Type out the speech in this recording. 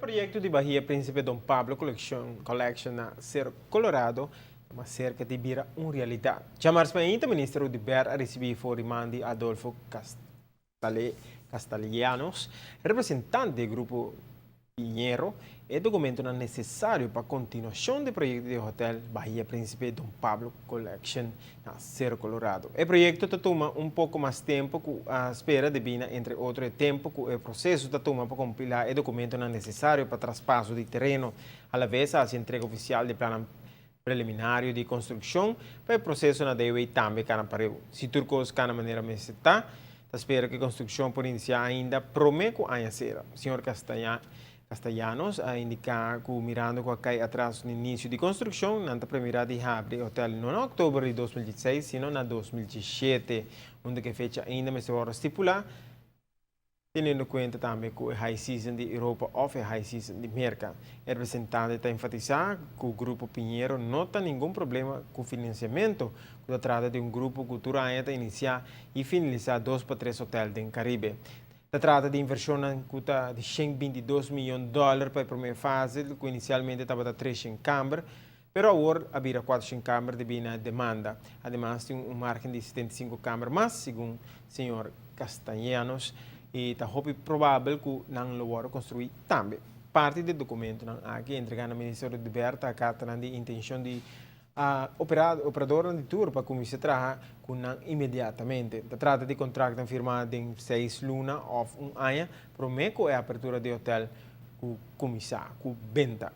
Projeto de Bahia Príncipe Dom Pablo Collection na Cerro Colorado, mas cerca de vira uma realidade. Chamar-se o Ministro de Ber a receber Forimandi Adolfo Castellanos, representante do grupo Pinheiro, é documento necessário para a continuação do projeto de hotel Bahia Príncipe Dom Pablo Collection na Cerro Colorado. O projeto toma um pouco mais tempo com a espera de Bina, entre outros tempo que o processo toma para compilar o documento necessário para traspasso de terreno, à vez a entrega oficial de plano preliminar de construção, para o processo na DEUE também cana pareu. Se turcos cana maneira me está espera que a construção por iniciar ainda promete a ser. Senhor Castellanos a indicar que mirando com a cai atrás no início de construção, não está primeira de abrir o hotel não em outubro de 2016, sino na 2017, onde que fecha ainda me se vai estipular, tendo em conta também que o high season de Europa ou o high season de América. O representante está enfatizar que o grupo Pinheiro não tem nenhum problema com o financiamento, que trata de um grupo que está iniciar e finalizar 2 para 3 hotéis do Caribe. Se trata de inversão em custa de 122 milhões de dólares para a primeira fase, que inicialmente estava a 3 em câmara, mas agora havia 4 em câmara devido à demanda. Además, tem margem de 75 câmaras mais, segundo o senhor Castellanos, e está provável que não lo construir também. Parte do documento aqui entregado ao Ministério de Berta a carta de intenção de operador de tour para começar a trabalhar com imediatamente. Se trata de contrato firmado em 6 lunas ou 1 ano, promete a abertura de hotel com começar com venda.